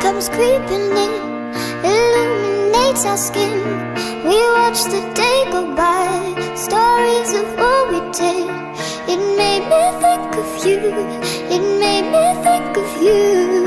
comes creeping in, illuminates our skin. We watch the day go by, stories of what we did. It made me think of you, it made me think of you.